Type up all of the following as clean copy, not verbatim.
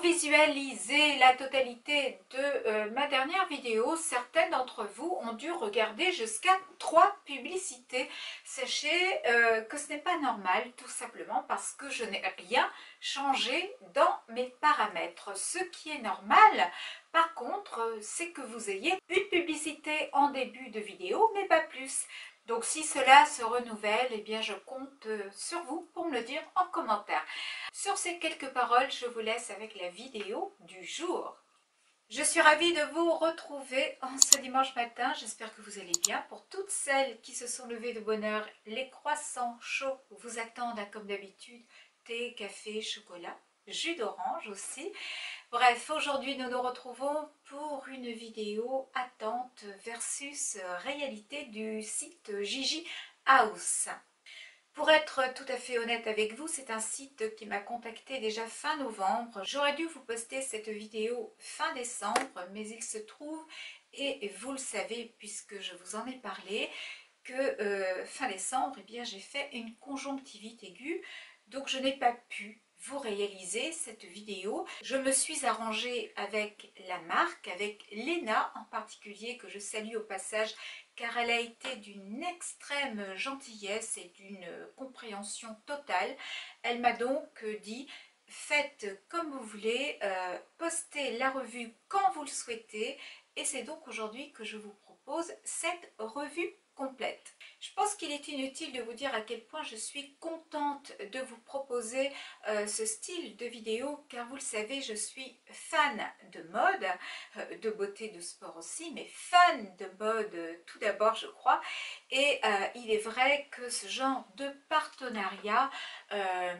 visualiser la totalité de ma dernière vidéo, certaines d'entre vous ont dû regarder jusqu'à 3 publicités. Sachez que ce n'est pas normal, tout simplement parce que je n'ai rien changé dans mes paramètres. Ce qui est normal, par contre, c'est que vous ayez une publicité en début de vidéo, mais pas plus. Donc si cela se renouvelle, eh bien je compte sur vous pour me le dire en commentaire. Sur ces quelques paroles, je vous laisse avec la vidéo du jour. Je suis ravie de vous retrouver en ce dimanche matin. J'espère que vous allez bien. Pour toutes celles qui se sont levées de bonne heure, les croissants chauds vous attendent comme d'habitude. Thé, café, chocolat, jus d'orange aussi. Bref, aujourd'hui nous nous retrouvons pour une vidéo attente versus réalité du site Gigi House. Pour être tout à fait honnête avec vous, c'est un site qui m'a contacté déjà fin novembre. J'aurais dû vous poster cette vidéo fin décembre, mais il se trouve, et vous le savez puisque je vous en ai parlé, que fin décembre, eh bien, j'ai fait une conjonctivite aiguë, donc je n'ai pas pu vous réaliser cette vidéo. Je me suis arrangée avec la marque, avec Léna en particulier, que je salue au passage, car elle a été d'une extrême gentillesse et d'une compréhension totale. Elle m'a donc dit: faites comme vous voulez, postez la revue quand vous le souhaitez, et c'est donc aujourd'hui que je vous propose cette revue complète. Je pense qu'il est inutile de vous dire à quel point je suis contente de vous proposer ce style de vidéo, car vous le savez, je suis fan de mode, de beauté, de sport aussi, mais fan de mode tout d'abord, je crois, et il est vrai que ce genre de partenariat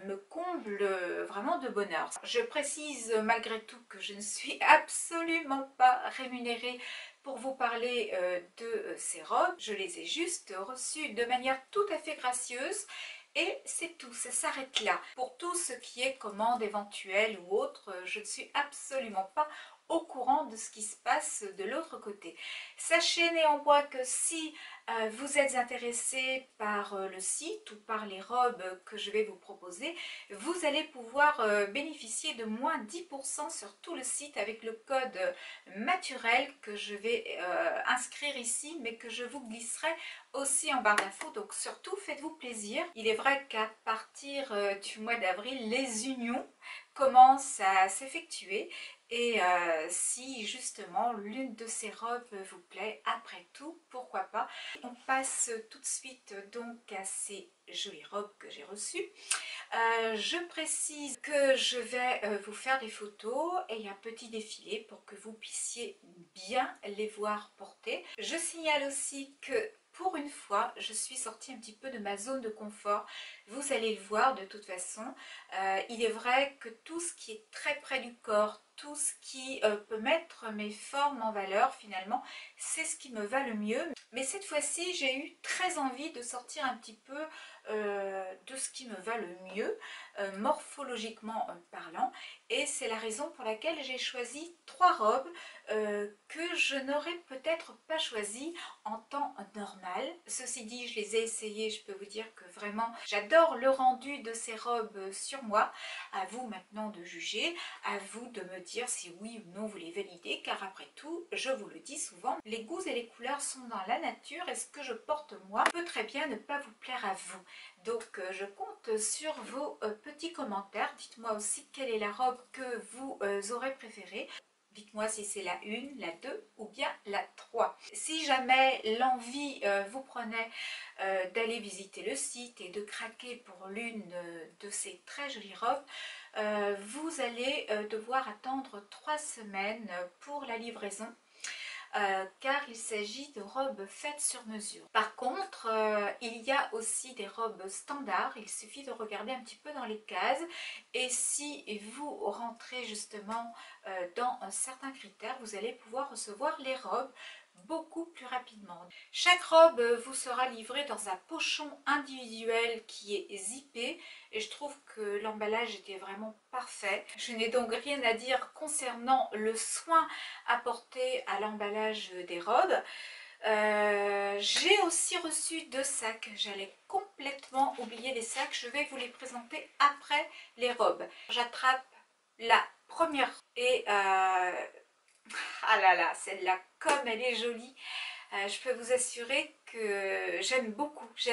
me comble vraiment de bonheur. Je précise malgré tout que je ne suis absolument pas rémunérée pour vous parler de ces robes. Je les ai juste reçues de manière tout à fait gracieuse. Et c'est tout, ça s'arrête là. Pour tout ce qui est commande éventuelle ou autre, je ne suis absolument pas au courant de ce qui se passe de l'autre côté. Sachez néanmoins que si vous êtes intéressé par le site ou par les robes que je vais vous proposer, vous allez pouvoir bénéficier de moins 10% sur tout le site avec le code Maturel que je vais inscrire ici, mais que je vous glisserai aussi en barre d'infos. Donc surtout faites-vous plaisir. Il est vrai qu'à partir du mois d'avril, les unions commencent à s'effectuer, et si justement l'une de ces robes vous plaît, après tout, pourquoi pas. On passe tout de suite donc à ces jolies robes que j'ai reçues. Je précise que je vais vous faire des photos et un petit défilé pour que vous puissiez bien les voir porter. Je signale aussi que pour une fois, je suis sortie un petit peu de ma zone de confort. Vous allez le voir de toute façon. Il est vrai que tout ce qui est très près du corps, tout ce qui peut mettre mes formes en valeur finalement, c'est ce qui me va le mieux. Mais cette fois-ci, j'ai eu très envie de sortir un petit peu de ce qui me va le mieux, morphologiquement parlant. Et c'est la raison pour laquelle j'ai choisi 3 robes que je n'aurais peut-être pas choisies en temps normal. Ceci dit, je les ai essayées, je peux vous dire que vraiment, j'adore le rendu de ces robes sur moi. À vous maintenant de juger, à vous de me dire si oui ou non vous les validez, car après tout, je vous le dis souvent, les goûts et les couleurs sont dans la nature, et ce que je porte moi peut très bien ne pas vous plaire à vous. Donc je compte sur vos petits commentaires. Dites-moi aussi quelle est la robe que vous aurez préférée. Dites-moi si c'est la 1, la 2 ou bien la 3. Si jamais l'envie vous prenait d'aller visiter le site et de craquer pour l'une de ces très jolies robes, vous allez devoir attendre 3 semaines pour la livraison. Car il s'agit de robes faites sur mesure. Par contre, il y a aussi des robes standards. Il suffit de regarder un petit peu dans les cases, et si vous rentrez justement dans certains critères, vous allez pouvoir recevoir les robes beaucoup plus rapidement. Chaque robe vous sera livrée dans un pochon individuel qui est zippé, et je trouve que l'emballage était vraiment parfait. Je n'ai donc rien à dire concernant le soin apporté à l'emballage des robes. J'ai aussi reçu 2 sacs. J'allais complètement oublier les sacs. Je vais vous les présenter après les robes. J'attrape la première et ah là là, celle-là, comme elle est jolie, je peux vous assurer que j'aime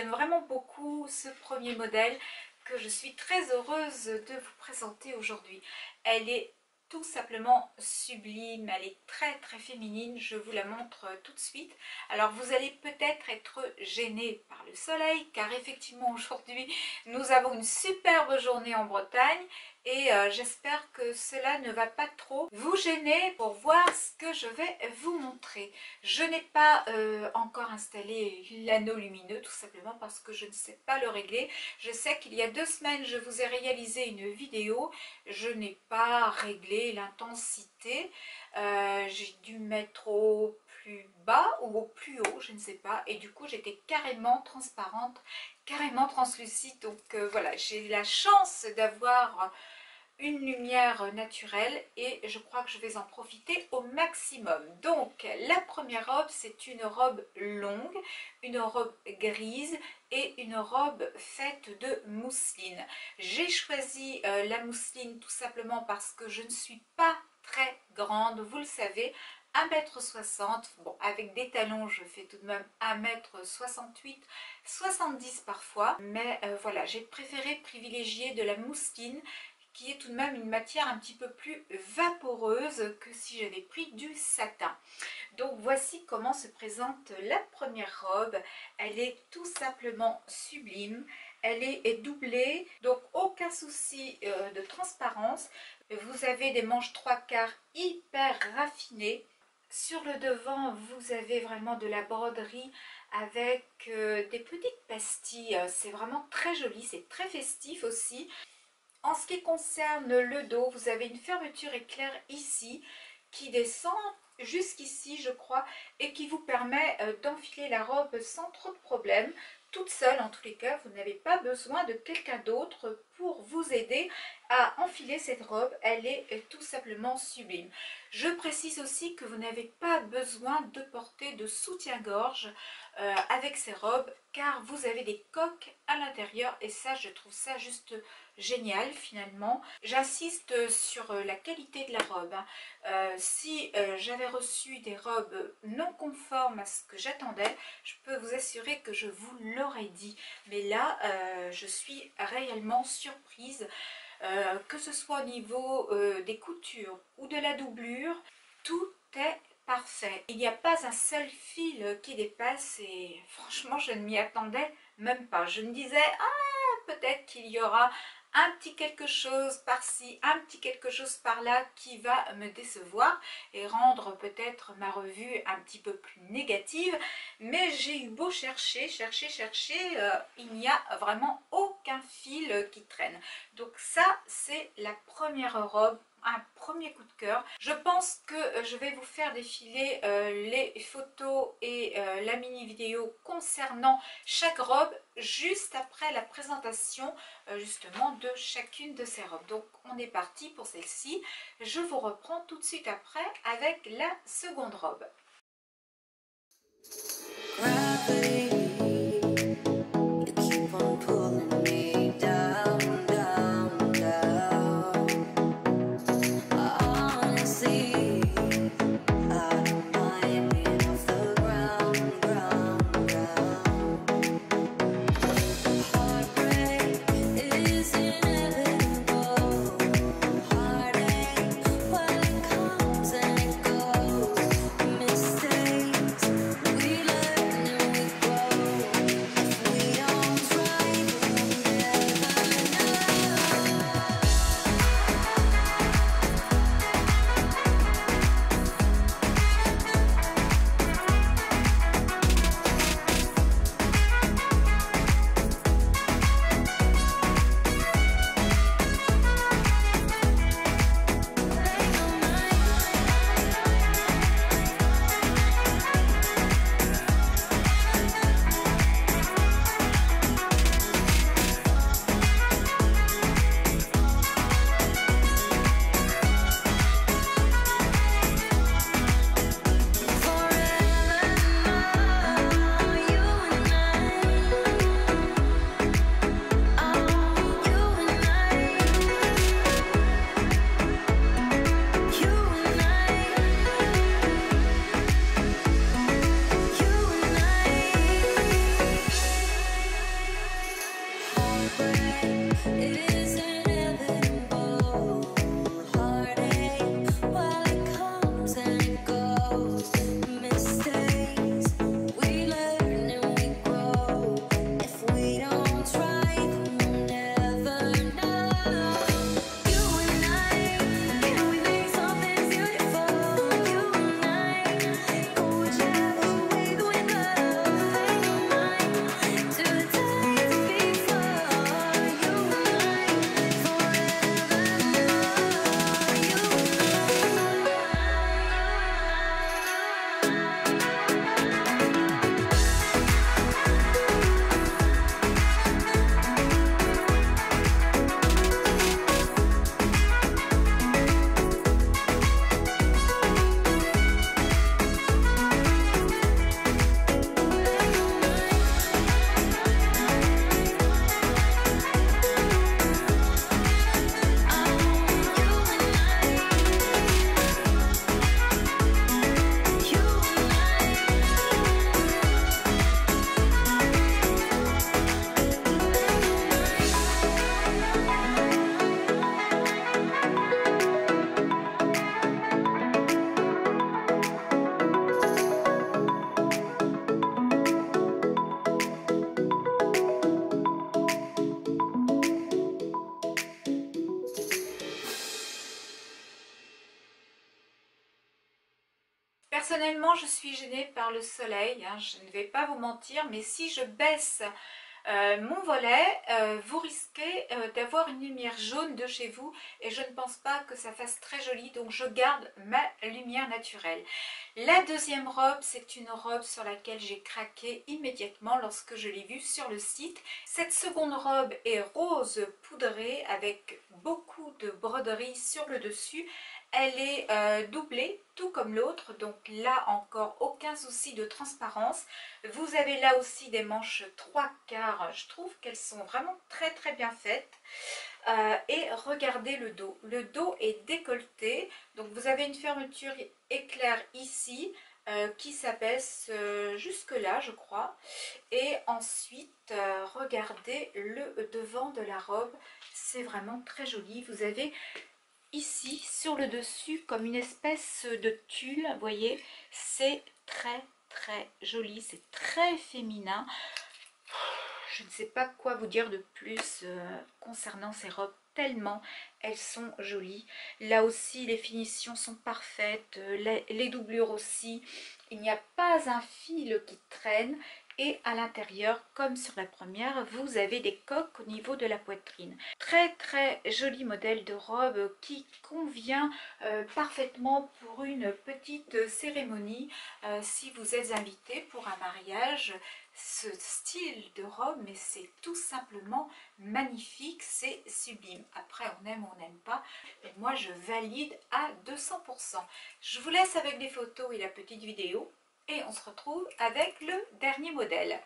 vraiment beaucoup ce premier modèle que je suis très heureuse de vous présenter aujourd'hui. Elle est tout simplement sublime, elle est très féminine, je vous la montre tout de suite. Alors vous allez peut-être être gêné par le soleil car effectivement aujourd'hui nous avons une superbe journée en Bretagne et j'espère que cela ne va pas trop vous gêner pour voir ce que je vais vous montrer. Je n'ai pas encore installé l'anneau lumineux tout simplement parce que je ne sais pas le régler. Je sais qu'il y a 2 semaines je vous ai réalisé une vidéo, je n'ai pas réglé l'intensité, j'ai dû mettre au plus bas ou au plus haut, je ne sais pas, et du coup j'étais carrément transparente, carrément translucide, donc voilà, j'ai la chance d'avoir une lumière naturelle et je crois que je vais en profiter au maximum. Donc la première robe, c'est une robe longue, une robe grise et une robe faite de mousseline. J'ai choisi la mousseline tout simplement parce que je ne suis pas très grande, vous le savez, 1,60 m, bon avec des talons je fais tout de même 1,68 m, 70 parfois, mais voilà, j'ai préféré privilégier de la mousseline qui est tout de même une matière un petit peu plus vaporeuse que si j'avais pris du satin. Donc voici comment se présente la première robe. Elle est tout simplement sublime. Elle est doublée, donc aucun souci de transparence. Vous avez des manches 3/4 hyper raffinées. Sur le devant, vous avez vraiment de la broderie avec des petites pastilles. C'est vraiment très joli, c'est très festif aussi. En ce qui concerne le dos, vous avez une fermeture éclair ici qui descend jusqu'ici je crois et qui vous permet d'enfiler la robe sans trop de problèmes. Toute seule en tous les cas, vous n'avez pas besoin de quelqu'un d'autre pour vous aider à enfiler cette robe. Elle est tout simplement sublime. Je précise aussi que vous n'avez pas besoin de porter de soutien-gorge avec ces robes car vous avez des coques à l'intérieur et ça je trouve ça juste génial finalement. J'insiste sur la qualité de la robe. Si j'avais reçu des robes non conformes à ce que j'attendais, je peux vous assurer que je vous l'aurais dit. Mais là, je suis réellement surprise. Que ce soit au niveau des coutures ou de la doublure, tout est parfait. Il n'y a pas un seul fil qui dépasse et franchement je ne m'y attendais même pas. Je me disais, ah peut-être qu'il y aura un petit quelque chose par-ci, un petit quelque chose par-là qui va me décevoir et rendre peut-être ma revue un petit peu plus négative. Mais j'ai eu beau chercher, il n'y a vraiment aucun fil qui traîne. Donc ça, c'est la première robe, un premier coup de cœur. Je pense que je vais vous faire défiler les photos et la mini vidéo concernant chaque robe juste après la présentation justement de chacune de ces robes. Donc on est parti pour celle-ci. Je vous reprends tout de suite après avec la seconde robe. Personnellement, je suis gênée par le soleil, hein, je ne vais pas vous mentir, mais si je baisse mon volet, vous risquez d'avoir une lumière jaune de chez vous et je ne pense pas que ça fasse très joli, donc je garde ma lumière naturelle. La deuxième robe, c'est une robe sur laquelle j'ai craqué immédiatement lorsque je l'ai vue sur le site. Cette seconde robe est rose poudrée avec beaucoup de broderie sur le dessus. Elle est doublée, tout comme l'autre, donc là encore aucun souci de transparence. Vous avez là aussi des manches 3/4, je trouve qu'elles sont vraiment très très bien faites. Et regardez le dos. Le dos est décolleté, donc vous avez une fermeture éclair ici qui s'abaisse jusque là, je crois. Et ensuite, regardez le devant de la robe, c'est vraiment très joli. Vous avez ici sur le dessus comme une espèce de tulle, vous voyez, c'est très très joli, c'est très féminin. Je ne sais pas quoi vous dire de plus concernant ces robes, tellement elles sont jolies. Là aussi les finitions sont parfaites, les doublures aussi, il n'y a pas un fil qui traîne. Et à l'intérieur, comme sur la première, vous avez des coques au niveau de la poitrine. Très très joli modèle de robe qui convient parfaitement pour une petite cérémonie. Si vous êtes invité pour un mariage, ce style de robe, mais c'est tout simplement magnifique, c'est sublime. Après on aime ou on n'aime pas, mais moi je valide à 200%. Je vous laisse avec les photos et la petite vidéo. Et on se retrouve avec le dernier modèle.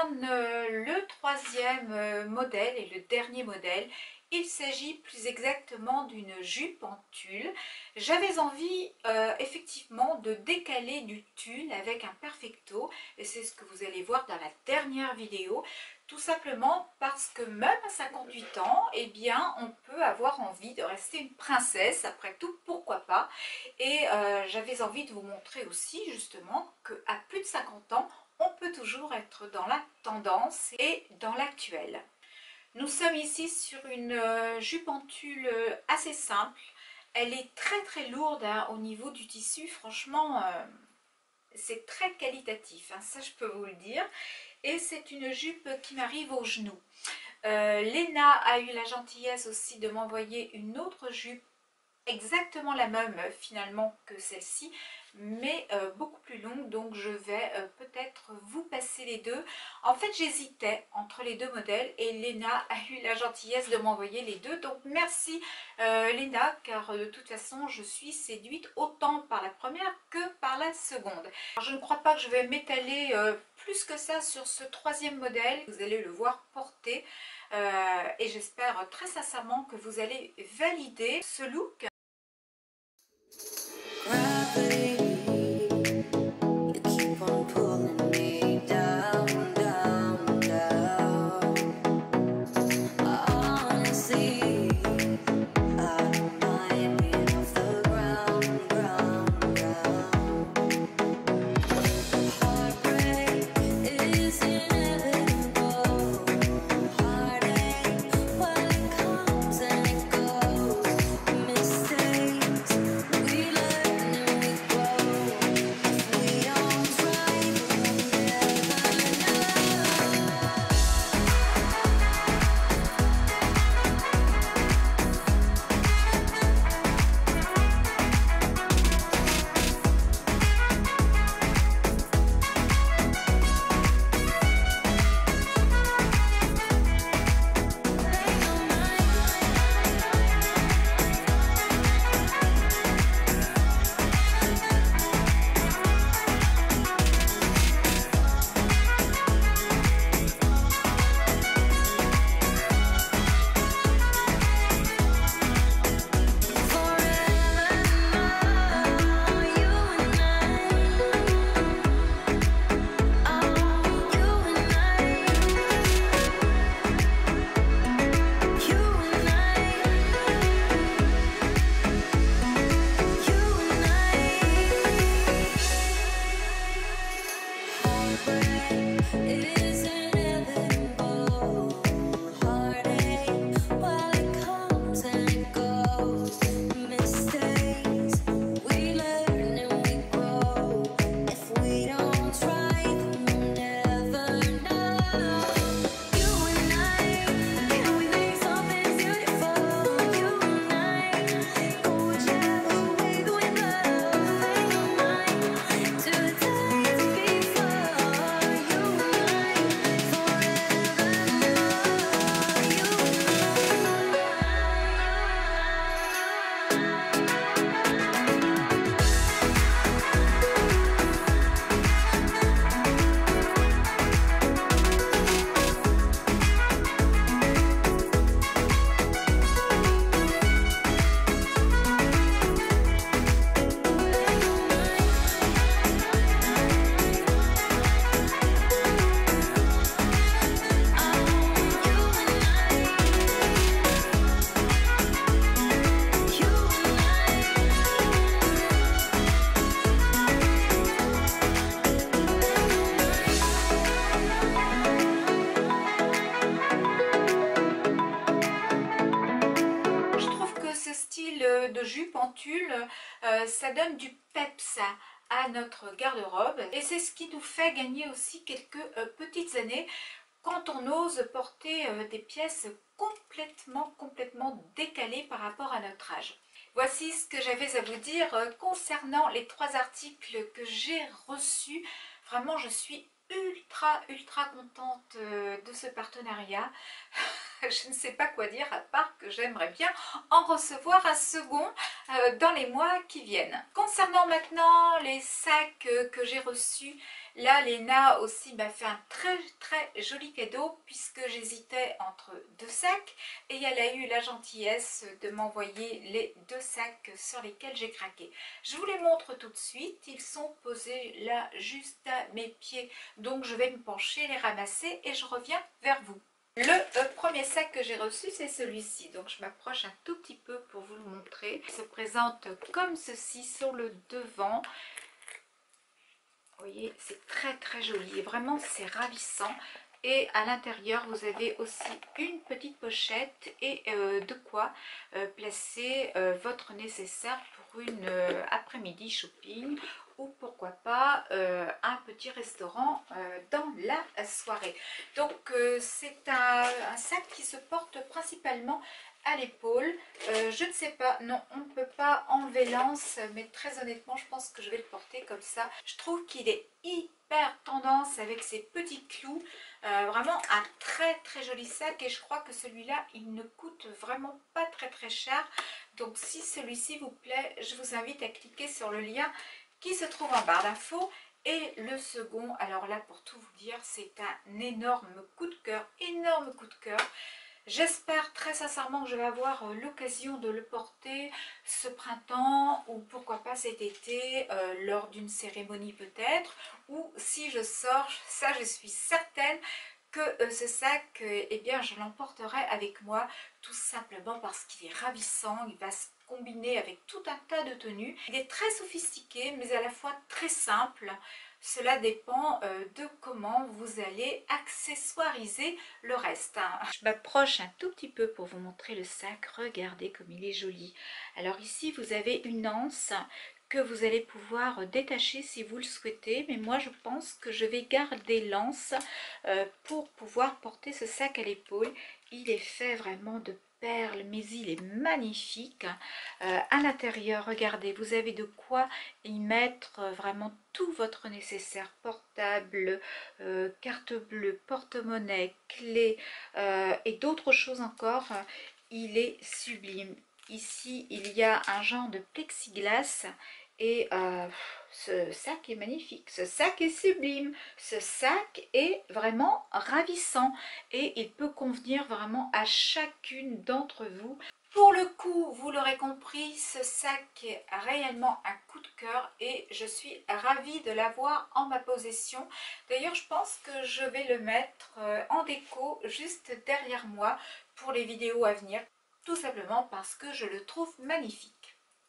concerne le troisième modèle et le dernier modèle, il s'agit plus exactement d'une jupe en tulle. J'avais envie effectivement de décaler du tulle avec un perfecto, et c'est ce que vous allez voir dans la dernière vidéo, tout simplement parce que même à 58 ans, eh bien, on peut avoir envie de rester une princesse, après tout, pourquoi pas. Et j'avais envie de vous montrer aussi justement qu'à plus de 50 ans, on peut toujours être dans la tendance et dans l'actuel. Nous sommes ici sur une jupe en tulle assez simple. Elle est très lourde hein, au niveau du tissu. Franchement, c'est très qualitatif, hein, ça je peux vous le dire. Et c'est une jupe qui m'arrive aux genoux. Léna a eu la gentillesse aussi de m'envoyer une autre jupe, exactement la même finalement que celle-ci, mais beaucoup plus longue, donc je vais peut-être vous passer les deux. En fait j'hésitais entre les deux modèles et Léna a eu la gentillesse de m'envoyer les deux, donc merci Léna, car de toute façon je suis séduite autant par la première que par la seconde. Alors, je ne crois pas que je vais m'étaler plus que ça sur ce troisième modèle, vous allez le voir porter et j'espère très sincèrement que vous allez valider ce look. De jupe en tulle, ça donne du peps à notre garde-robe et c'est ce qui nous fait gagner aussi quelques petites années quand on ose porter des pièces complètement décalées par rapport à notre âge. Voici ce que j'avais à vous dire concernant les 3 articles que j'ai reçus. Vraiment, je suis ultra contente de ce partenariat. Je ne sais pas quoi dire à part que j'aimerais bien en recevoir un second dans les mois qui viennent. Concernant maintenant les sacs que j'ai reçus, Là, Léna aussi m'a fait un très très joli cadeau puisque j'hésitais entre deux sacs et elle a eu la gentillesse de m'envoyer les deux sacs sur lesquels j'ai craqué. Je vous les montre tout de suite, ils sont posés là juste à mes pieds, donc je vais me pencher, les ramasser et je reviens vers vous. Le premier sac que j'ai reçu, c'est celui-ci. Donc je m'approche un tout petit peu pour vous le montrer. Il se présente comme ceci sur le devant. Vous voyez, c'est très très joli. Et vraiment, c'est ravissant. Et à l'intérieur, vous avez aussi une petite pochette et de quoi placer votre nécessaire pour une après-midi shopping ou pourquoi pas un petit restaurant dans la soirée. Donc c'est un sac qui se porte principalement à l'épaule. Je ne sais pas, non, on ne peut pas enlever l'anse, mais très honnêtement, je pense que je vais le porter comme ça. Je trouve qu'il est hyper tendance avec ses petits clous. Vraiment un très très joli sac et je crois que celui-là, il ne coûte vraiment pas très très cher. Donc si celui-ci vous plaît, je vous invite à cliquer sur le lien qui se trouve en barre d'infos. Et le second, alors là pour tout vous dire, c'est un énorme coup de cœur, énorme coup de cœur. J'espère très sincèrement que je vais avoir l'occasion de le porter ce printemps ou pourquoi pas cet été lors d'une cérémonie peut-être, ou si je sors, ça je suis certaine que ce sac, eh bien je l'emporterai avec moi tout simplement parce qu'il est ravissant, il va se combiner avec tout un tas de tenues. Il est très sophistiqué mais à la fois très simple. Cela dépend de comment vous allez accessoiriser le reste. Je m'approche un tout petit peu pour vous montrer le sac. Regardez comme il est joli. Alors ici, vous avez une anse que vous allez pouvoir détacher si vous le souhaitez. Mais moi, je pense que je vais garder l'anse pour pouvoir porter ce sac à l'épaule. Il est fait vraiment de perles, mais il est magnifique. À l'intérieur, regardez, vous avez de quoi y mettre vraiment tout votre nécessaire, portable, carte bleue, porte-monnaie, clé et d'autres choses encore. Il est sublime. Ici, il y a un genre de plexiglas et ce sac est magnifique, ce sac est sublime, ce sac est vraiment ravissant et il peut convenir vraiment à chacune d'entre vous. Pour le coup, vous l'aurez compris, ce sac est réellement un coup de cœur et je suis ravie de l'avoir en ma possession. D'ailleurs, je pense que je vais le mettre en déco juste derrière moi pour les vidéos à venir, tout simplement parce que je le trouve magnifique.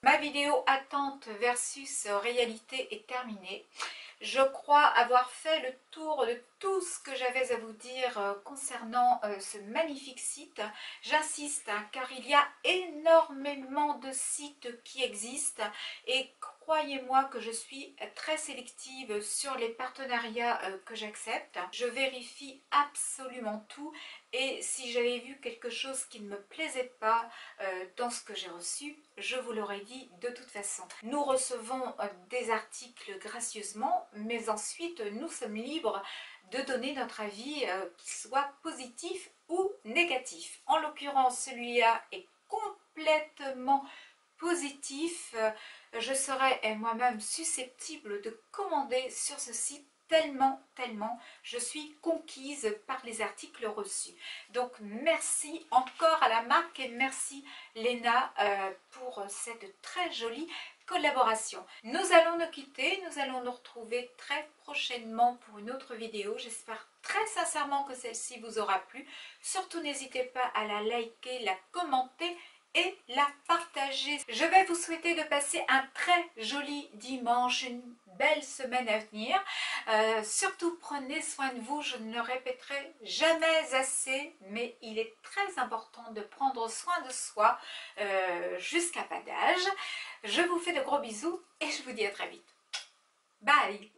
Ma vidéo attente versus réalité est terminée. Je crois avoir fait le tour de tout ce que j'avais à vous dire concernant ce magnifique site. J'insiste car il y a énormément de sites qui existent et croyez-moi que je suis très sélective sur les partenariats que j'accepte. Je vérifie absolument tout et si j'avais vu quelque chose qui ne me plaisait pas dans ce que j'ai reçu, je vous l'aurais dit de toute façon. Nous recevons des articles gracieusement, mais ensuite nous sommes libres de donner notre avis, qu'il soit positif ou négatif. En l'occurrence, celui-là est complètement positif. Je serais moi-même susceptible de commander sur ce site tellement je suis conquise par les articles reçus. Donc merci encore à la marque et merci Léna pour cette très jolie collaboration. Nous allons nous quitter, nous allons nous retrouver très prochainement pour une autre vidéo. J'espère très sincèrement que celle-ci vous aura plu. Surtout n'hésitez pas à la liker, la commenter et la partager. Je vais vous souhaiter de passer un très joli dimanche, une belle semaine à venir. Surtout prenez soin de vous, je ne le répéterai jamais assez, mais il est très important de prendre soin de soi jusqu'à pas d'âge. Je vous fais de gros bisous et je vous dis à très vite. Bye!